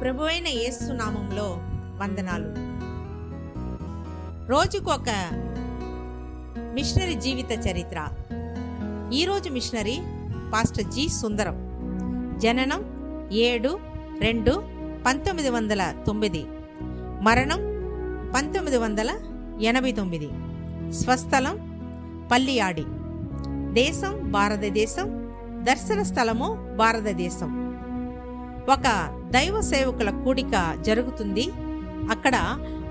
ప్రభువైన యేసు నామములో వందనాలు. రోజుకు ఒక మిషనరీ జీవిత చరిత్ర. ఈరోజు మిషనరీ పాస్టర్ జి సుందరం. జననం 7/2/1909, మరణం 1989. స్వస్థలం పల్లియాడి. దేశం భారతదేశం, దర్శన స్థలము భారతదేశం. ఒక దైవ సేవకుల కూడిక జరుగుతుంది. అక్కడ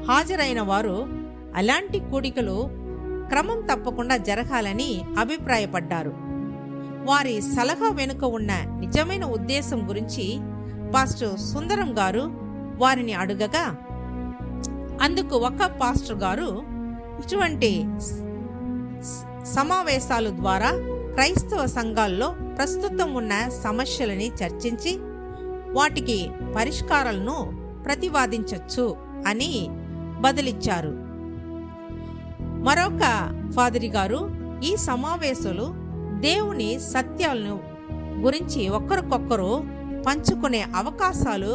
హాజరైన వారు అలాంటి కూడికలు క్రమం తప్పకుండా జరగాలని అభిప్రాయపడ్డారు. వారి సలహా వెనుక ఉన్న నిజమైన ఉద్దేశం గురించి పాస్టర్ సుందరం గారు వారిని అడుగగా, అందుకు ఒక పాస్టర్ గారు ఇటువంటి సమావేశాల ద్వారా క్రైస్తవ సంఘాల్లో ప్రస్తుతం ఉన్న సమస్యలని చర్చించి వాటికి పరిష్కారాలను ప్రతిపాదించవచ్చు అని బదులిచ్చారు. మరొక ఫాదరి గారు, ఈ సమావేశాలు దేవుని సత్యాలను గురించి ఒకరికొకరు పంచుకునే అవకాశాలు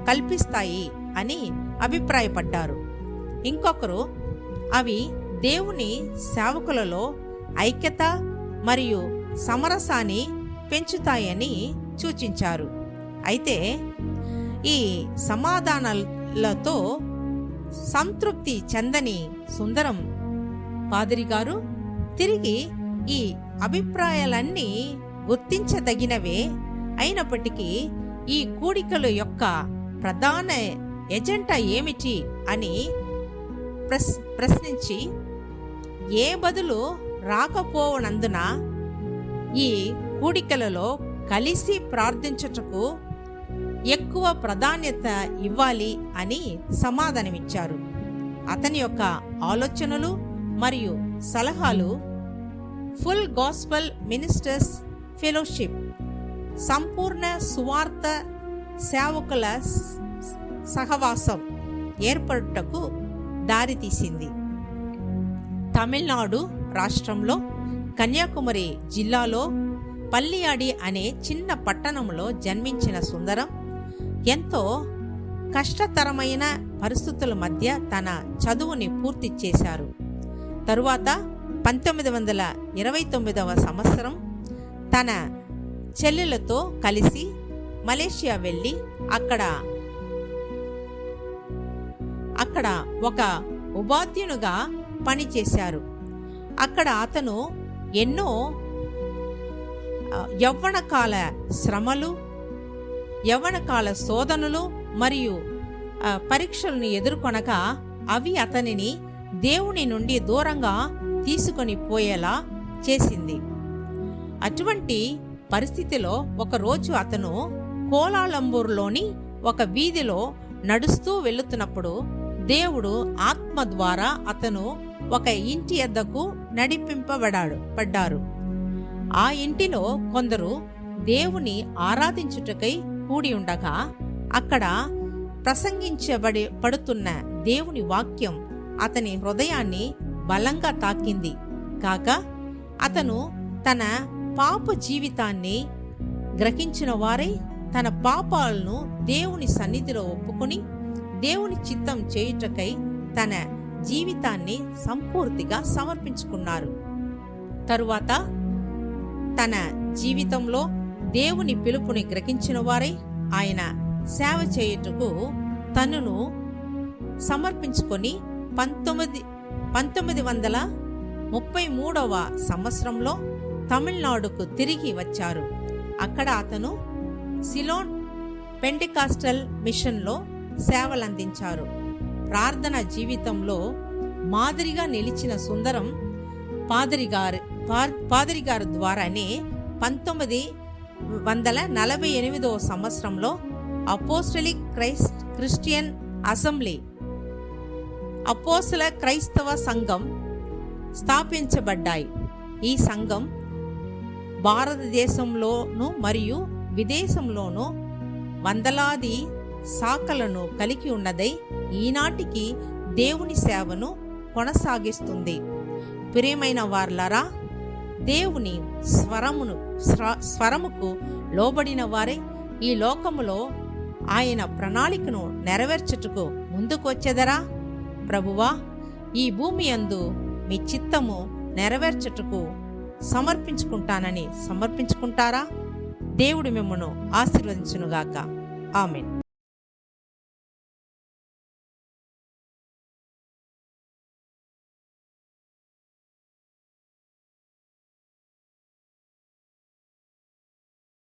కల్పిస్తాయి అని అభిప్రాయపడ్డారు. ఇంకొకరు, అవి దేవుని సేవకులలో ఐక్యత మరియు సమరసాన్ని పెంచుతాయని సూచించారు. అయితే ఈ సమాధానాలతో సంతృప్తి చెందని సుందరం పాదిరి గారు తిరిగి ఈ అభిప్రాయాలన్నీ గుర్తించదగినవే అయినప్పటికీ ఈ కూడికల యొక్క ప్రధాన ఎజెండా ఏమిటి అని ప్రశ్నించి, ఏ బదులు రాకపోవనందున ఈ కూడికలలో కలిసి ప్రార్థించుటకు ఎక్కువ ప్రాధాన్యత ఇవ్వాలి అని సమాధానమిచ్చారు. అతని యొక్క ఆలోచనలు మరియు సలహాలు ఫుల్ గాస్పెల్ మినిస్టర్స్ ఫెలోషిప్, సంపూర్ణ సువార్త సేవకుల సహవాసం ఏర్పడుటకు దారితీసింది. తమిళనాడు రాష్ట్రంలో కన్యాకుమారి జిల్లాలో పల్లియాడి అనే చిన్న పట్టణంలో జన్మించిన సుందరం ఎంతో కష్టతరమైన పరిస్థితుల మధ్య తన చదువుని పూర్తి చేశారు. తరువాత 1929 సంవత్సరం తన చెల్లెలతో కలిసి మలేషియా వెళ్ళి అక్కడ ఒక ఉపాధ్యాయునిగా పనిచేశారు. అక్కడ అతను ఎన్నో యవ్వనకాల శ్రమలు, యవ్వనకాల శోధనలు మరియు పరీక్షలను ఎదుర్కొనగా అవి అతనిని దేవుని నుండి దూరంగా తీసుకొని పోయేలా చేసింది. అటువంటి పరిస్థితిలో ఒకరోజు అతను కోలాలంబూర్లోని ఒక వీధిలో నడుస్తూ వెళుతున్నప్పుడు దేవుడు ఆత్మ ద్వారా అతను ఒక ఇంటి వద్దకు నడిపింపబడ్డారు. ఆ ఇంటిలో కొందరు దేవుని ఆరాధించుటకై కూడి ఉండగా అక్కడ పడుతున్న దేవుని వాక్యం అతని హృదయాన్ని బలంగా తాకింది. కాక అతను తన పాప జీవితాన్ని గ్రహించిన వారై తన పాపాలను దేవుని సన్నిధిలో ఒప్పుకొని దేవుని చిత్తం చేయుటకై తన జీవితాన్ని సంపూర్తిగా సమర్పించుకున్నారు. తరువాత తన జీవితంలో దేవుని పిలుపుని గ్రహించిన వారై ఆయన సేవ చేయుటకు తనను సమర్పించుకొని 1933 సంవత్సరంలో తమిళనాడుకు తిరిగి వచ్చారు. అక్కడ అతను సిలోన్ పెంటెకాస్టల్ మిషన్లో సేవలందించారు. ప్రార్థన జీవితంలో మాదిరిగా నిలిచిన సుందరం పాదిరి గారి ద్వారానే 1948 సంవత్సరంలో అపోస్టలిక్ క్రిస్టియన్ అసెంబ్లీ, అపోస్తల క్రైస్తవ సంఘం స్థాపించబడ్డాయి. ఈ సంఘం భారతదేశంలోనూ మరియు విదేశంలోనూ వందలాది శాఖలను కలిగి ఉన్నదై ఈనాటికి దేవుని సేవను కొనసాగిస్తుంది. ప్రియమైన వారలారా, దేవుని స్వరముకు లోబడిన వారే ఈ లోకములో ఆయన ప్రణాళికను నెరవేర్చుటకు ముందుకు వచ్చెదరా? ప్రభువా, ఈ భూమి యందు మీ చిత్తము నెరవేర్చుటకు సమర్పించుకుంటానని సమర్పించుకుంటారా? దేవుడు మిమ్మను ఆశీర్వదించునుగాక. ఆమేన్.